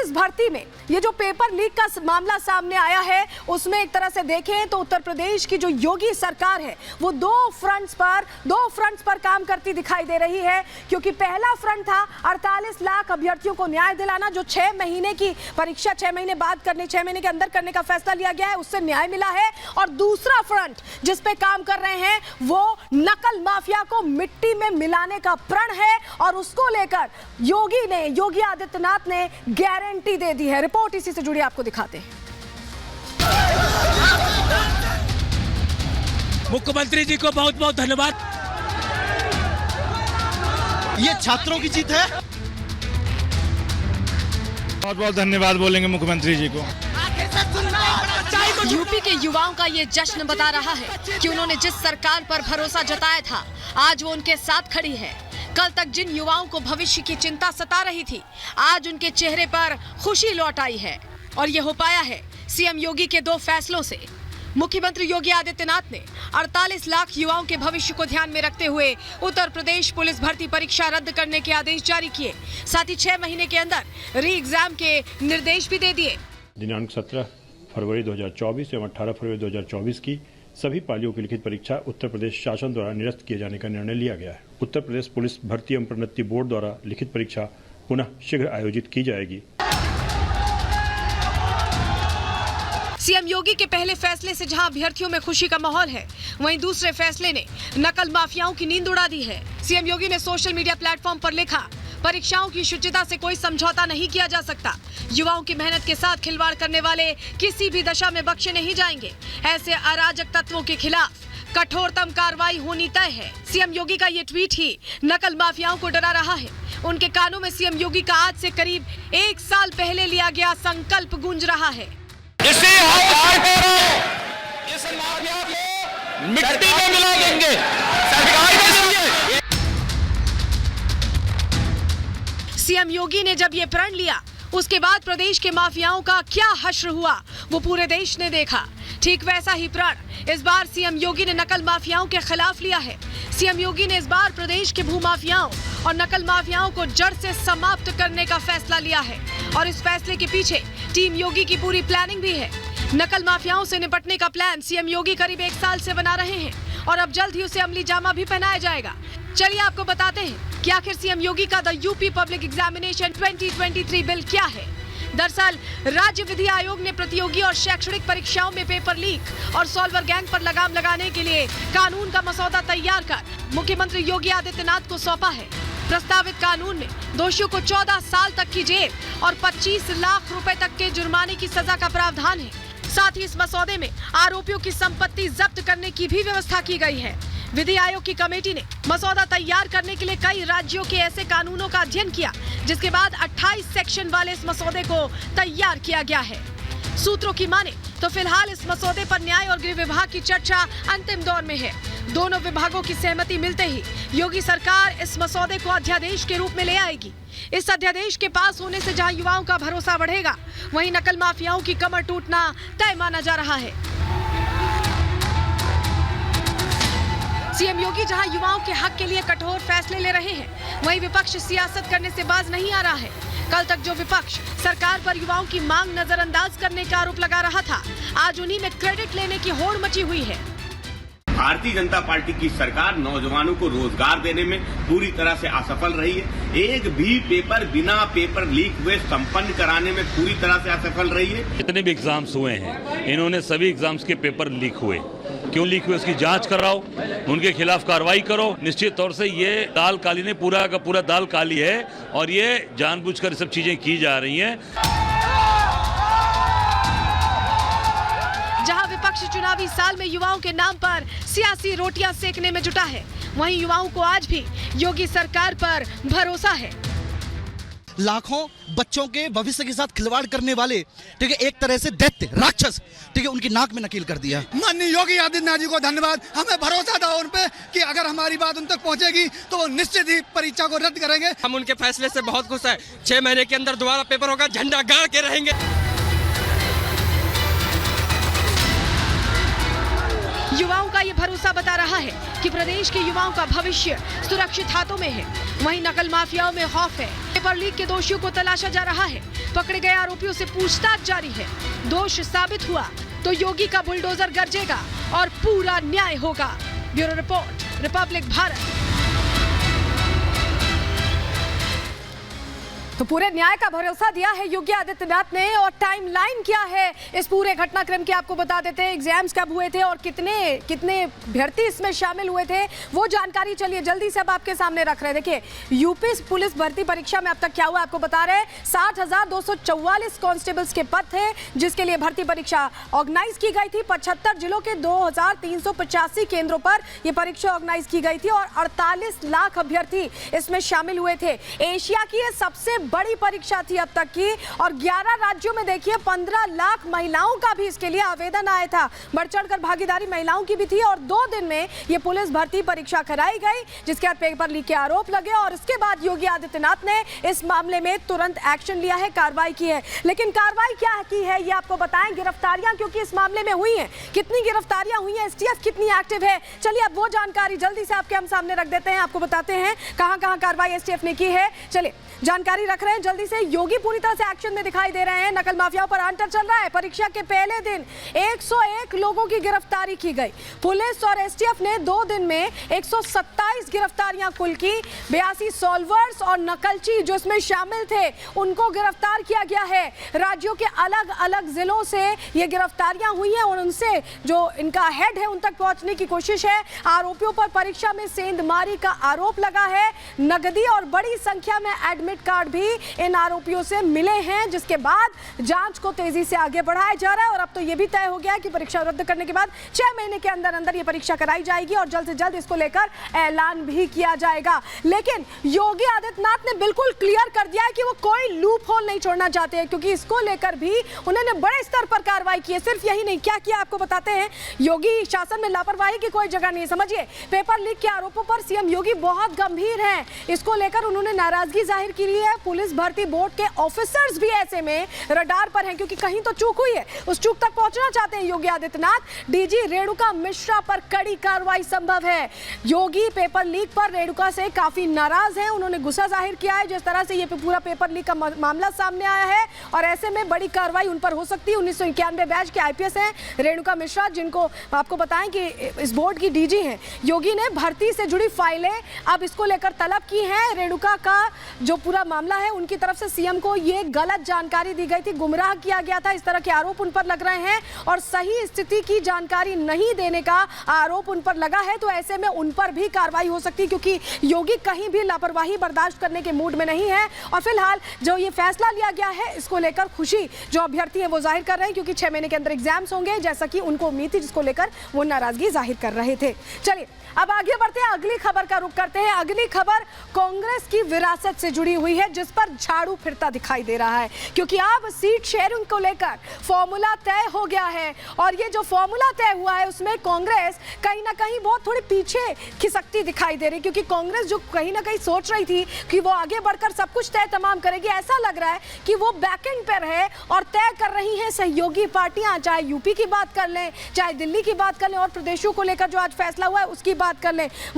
Police भर्ती में ये जो पेपर लीक का मामला सामने आया है, उसमें एक तरह से देखें तो उत्तर प्रदेश की जो योगी सरकार है वो दो फ्रंट्स पर काम करती दिखाई दे रही है। क्योंकि पहला फ्रंट था 48 लाख अभ्यर्थियों को न्याय दिलाना, जो 6 महीने की परीक्षा 6 महीने बाद करने, 6 महीने के अंदर करने का फैसला लिया गया है, उससे न्याय मिला है। और दूसरा फ्रंट जिस पे काम कर रहे हैं वो नकल माफिया को मिट्टी में मिलाने का प्रण है, और उसको लेकर योगी आदित्यनाथ ने गारंटी दे दी है। रिपोर्ट इसी से जुड़ी आपको दिखाते हैं। मुख्यमंत्री जी को बहुत बहुत धन्यवाद। ये छात्रों की जीत है। बहुत बहुत धन्यवाद बोलेंगे मुख्यमंत्री जी को। यूपी के युवाओं का ये जश्न बता रहा है कि उन्होंने जिस सरकार पर भरोसा जताया था, आज वो उनके साथ खड़ी है। कल तक जिन युवाओं को भविष्य की चिंता सता रही थी, आज उनके चेहरे पर खुशी लौट आई है। और ये हो पाया है सीएम योगी के 2 फैसलों से। मुख्यमंत्री योगी आदित्यनाथ ने 48 लाख युवाओं के भविष्य को ध्यान में रखते हुए उत्तर प्रदेश पुलिस भर्ती परीक्षा रद्द करने के आदेश जारी किए। साथ ही 6 महीने के अंदर री एग्जाम के निर्देश भी दे दिए। दिनांक 17 फरवरी 2024 एवं 18 फरवरी 2024 की सभी पालियों की लिखित परीक्षा उत्तर प्रदेश शासन द्वारा निरस्त किए जाने का निर्णय लिया गया है। उत्तर प्रदेश पुलिस भर्ती एवं प्रोन्नति बोर्ड द्वारा लिखित परीक्षा पुनः शीघ्र आयोजित की जाएगी। सीएम योगी के पहले फैसले से जहां अभ्यर्थियों में खुशी का माहौल है, वहीं दूसरे फैसले ने नकल माफियाओं की नींद उड़ा दी है। सीएम योगी ने सोशल मीडिया प्लेटफॉर्म पर लिखा, परीक्षाओं की शुचिता से कोई समझौता नहीं किया जा सकता। युवाओं की मेहनत के साथ खिलवाड़ करने वाले किसी भी दशा में बख्शे नहीं जाएंगे। ऐसे अराजक तत्वों के खिलाफ कठोरतम कार्रवाई होनी तय है। सीएम योगी का ये ट्वीट ही नकल माफियाओं को डरा रहा है। उनके कानों में सीएम योगी का आज से करीब 1 साल पहले लिया गया संकल्प गूंज रहा है। इस माफिया को मिट्टी में मिला देंगे, सरकार में देंगे। सीएम योगी ने जब ये प्रण लिया, उसके बाद प्रदेश के माफियाओं का क्या हश्र हुआ वो पूरे देश ने देखा। ठीक वैसा ही प्रण इस बार सीएम योगी ने नकल माफियाओं के खिलाफ लिया है। सीएम योगी ने इस बार प्रदेश के भूमाफियाओं और नकल माफियाओं को जड़ से समाप्त करने का फैसला लिया है। और इस फैसले के पीछे टीम योगी की पूरी प्लानिंग भी है। नकल माफियाओं से निपटने का प्लान सीएम योगी करीब 1 साल से बना रहे हैं, और अब जल्द ही उसे अमली जामा भी पहनाया जाएगा। चलिए आपको बताते हैं कि आखिर सीएम योगी का the UP public examination 2023 bill क्या है। दरअसल राज्य विधि आयोग ने प्रतियोगी और शैक्षणिक परीक्षाओं में पेपर लीक और सॉल्वर गैंग पर लगाम लगाने के लिए कानून का मसौदा तैयार कर मुख्यमंत्री योगी आदित्यनाथ को सौंपा है। प्रस्तावित कानून में दोषियों को 14 साल तक की जेल और 25 लाख रुपए तक के जुर्माने की सजा का प्रावधान है। साथ ही इस मसौदे में आरोपियों की संपत्ति जब्त करने की भी व्यवस्था की गई है। विधि आयोग की कमेटी ने मसौदा तैयार करने के लिए कई राज्यों के ऐसे कानूनों का अध्ययन किया, जिसके बाद 28 सेक्शन वाले इस मसौदे को तैयार किया गया है। सूत्रों की माने तो फिलहाल इस मसौदे पर न्याय और गृह विभाग की चर्चा अंतिम दौर में है। दोनों विभागों की सहमति मिलते ही योगी सरकार इस मसौदे को अध्यादेश के रूप में ले आएगी। इस अध्यादेश के पास होने से जहां युवाओं का भरोसा बढ़ेगा, वहीं नकल माफियाओं की कमर टूटना तय माना जा रहा है। सीएम योगी जहां युवाओं के हक के लिए कठोर फैसले ले रहे हैं, वहीं विपक्ष सियासत करने से बाज नहीं आ रहा है। कल तक जो विपक्ष सरकार पर युवाओं की मांग नजरअंदाज करने का आरोप लगा रहा था, आज उन्हीं में क्रेडिट लेने की होड़ मची हुई है। भारतीय जनता पार्टी की सरकार नौजवानों को रोजगार देने में पूरी तरह से असफल रही है। एक भी पेपर बिना पेपर लीक हुए संपन्न कराने में पूरी तरह से असफल रही है। जितने भी एग्जाम्स हुए हैं, इन्होंने सभी एग्जाम्स के पेपर लीक हुए। क्यों लीक हुए, उसकी जांच कराओ, उनके खिलाफ कार्रवाई करो। निश्चित तौर से ये दाल काली ने पूरा का पूरा दाल काली है, और ये जानबूझकर सब चीजें की जा रही हैं। जहां विपक्ष चुनावी साल में युवाओं के नाम पर सियासी रोटियां सेकने में जुटा है, वहीं युवाओं को आज भी योगी सरकार पर भरोसा है। लाखों बच्चों के भविष्य के साथ खिलवाड़ करने वाले, ठीक है, एक तरह से दैत्य राक्षस, ठीक है, उनकी नाक में नकील कर दिया। माननीय योगी आदित्यनाथ जी को धन्यवाद। हमें भरोसा था उन पे कि अगर हमारी बात उन तक पहुंचेगी तो वो निश्चित ही परीक्षा को रद्द करेंगे। हम उनके फैसले से बहुत खुश हैं। 6 महीने के अंदर दोबारा पेपर होगा, झंडा गाड़ के रहेंगे। युवाओं का ये भरोसा बता रहा है कि प्रदेश के युवाओं का भविष्य सुरक्षित हाथों में है। वहीं नकल माफियाओं में खौफ है। पेपर लीक के दोषियों को तलाशा जा रहा है। पकड़े गए आरोपियों से पूछताछ जारी है। दोष साबित हुआ तो योगी का बुलडोजर गरजेगा और पूरा न्याय होगा। Bureau report, Republic Bharat. तो पूरे न्याय का भरोसा दिया है योगी आदित्यनाथ ने। और टाइमलाइन क्या है इस पूरे घटनाक्रम की आपको बता देते हैं। एग्जाम्स कब हुए थे और कितने अभ्यर्थी इसमें शामिल हुए थे वो जानकारी चलिए जल्दी से अब आपके सामने रख रहे हैं। देखिए यूपी पुलिस भर्ती परीक्षा में अब तक क्या हुआ आपको बता रहे हैं। 60,244 कांस्टेबल्स के पद थे जिसके लिए भर्ती परीक्षा ऑर्गेनाइज की गई थी। 75 जिलों के 2,385 केंद्रों पर यह परीक्षा ऑर्गेनाइज की गई थी और 48 लाख अभ्यर्थी इसमें शामिल हुए थे। एशिया की यह सबसे बड़ी परीक्षा थी अब तक की और 11 राज्यों में देखिए 15 लाख महिलाओं का भी इसके लिए आवेदन आया था। बढ़ चढ़कर भागीदारी महिलाओं की भी थी और 2 दिन में ये पुलिस भर्ती परीक्षा कराई गई जिसके बाद पेपर लीक के आरोप लगे और इसके बाद योगी आदित्यनाथ ने इस मामले में तुरंत एक्शन लिया है, कार्रवाई की है। लेकिन कार्रवाई क्या की है ये आपको बताएं। गिरफ्तारियां क्योंकि इस मामले में हुई हैं, कितनी गिरफ्तारियां हुई हैं, एसटीएफ कितनी एक्टिव है, चलिए अब वो जानकारी जल्दी से आपके हम सामने रख देते हैं। आपको बताते हैं कहां कहां कार्रवाई एसटीएफ ने की है। चलिए जानकारी रख रहे हैं जल्दी से। योगी पूरी तरह से एक्शन में दिखाई दे रहे हैं। नकल माफियाओं पर आंटर चल रहा है। परीक्षा के पहले दिन 101 लोगों की गिरफ्तारी की गई। पुलिस और एसटीएफ ने 2 दिन में 127 गिरफ्तारियां कुल की। 82 सॉल्वर्स और नकलची जो इसमें शामिल थे उनको गिरफ्तार किया गया है। राज्यों के अलग अलग जिलों से ये गिरफ्तारियां हुई हैं और उनसे जो इनका हेड है उन तक पहुंचने की कोशिश है। आरोपियों पर परीक्षा में सेंधमारी का आरोप लगा है। नगदी और बड़ी संख्या में एडमिट कार्ड भी इन आरोपियों से मिले हैं जिसके बाद जांच को तेजी से आगे बढ़ाया जा रहा है और अब तो यह भी तय हो गया है कि परीक्षा रद्द करने के बाद 6 महीने के अंदर अंदर यह परीक्षा कराई जाएगी और जल्द से जल्द इसको लेकर ऐलान भी किया जाएगा। लेकिन योगी आदित्यनाथ ने बिल्कुल क्लियर कर दिया है कि वो कोई लूप होल नहीं छोड़ना चाहते हैं क्योंकि इसको लेकर भी उन्होंने बड़े स्तर पर कार्रवाई की है। सिर्फ यही नहीं, क्या किया आपको बताते हैं। योगी शासन में लापरवाही की कोई जगह नहीं। समझिए पेपर लीक के आरोपों पर सीएम योगी बहुत गंभीर हैं। इसको लेकर उन्होंने नाराजगी जाहिर की है। पुलिस भर्ती बोर्ड के ऑफिसर्स भी ऐसे में रडार पर हैं क्योंकि कहीं तो चूक हुई है, उस चूक तक पहुंचना चाहते हैं योगी आदित्यनाथ। डीजी रेणुका मिश्रा पर कड़ी कार्रवाई संभव है। योगी पेपर लीक पर रेणुका से काफी नाराज हैं। उन्होंने गुस्सा जाहिर किया है जिस तरह से ये पूरा पेपर लीक का मामला सामने आया है और ऐसे में बड़ी कार्रवाई उन पर हो सकती है। 1991 बैच के आईपीएस हैं रेणुका मिश्रा जिनको आपको बताएं कि इस बोर्ड की डीजी हैं। योगी ने भर्ती से जुड़ी फाइलें अब इसको लेकर तलब की है। रेणुका का जो पूरा मामला है उनकी तरफ से सीएम को ये गलत जानकारी दी गई थी, गुमराह किया गया था, इस तरह के आरोप उन पर लग रहे हैं और सही स्थिति की जानकारी नहीं देने का आरोप उन पर लगा है। तो ऐसे में उन पर भी कार्रवाई हो सकती है क्योंकि योगी कहीं भी लापरवाही बर्दाश्त करने के मूड में नहीं है। और फिलहाल जो ये फैसला लिया गया है इसको लेकर खुशी जो अभ्यर्थी है वो जाहिर कर रहे हैं क्योंकि 6 महीने के अंदर एग्जाम्स होंगे जैसा कि उनको उम्मीद थी, जिसको लेकर वो नाराजगी जाहिर कर रहे थे। चलिए अब आगे बढ़ते हैं, अगली खबर का रुख करते हैं। अगली खबर कांग्रेस की विरासत से जुड़ी हुई है जिस पर झाड़ू फिरता दिखाई दे रहा है क्योंकि अब सीट शेयरिंग को लेकर फॉर्मूला तय हो गया है और ये जो फॉर्मूला तय हुआ है उसमें कांग्रेस कहीं ना कहीं बहुत थोड़ी पीछे खिसकती दिखाई दे रही क्योंकि कांग्रेस जो कहीं ना कहीं सोच रही थी कि वो आगे बढ़कर सब कुछ तय तमाम करेगी, ऐसा लग रहा है कि वो बैकएंड पर है और तय कर रही हैं सहयोगी पार्टियां, चाहे यूपी की बात कर लें, चाहे दिल्ली की बात कर लें और प्रदेशों को लेकर जो आज फैसला हुआ है उसकी बात कर लें।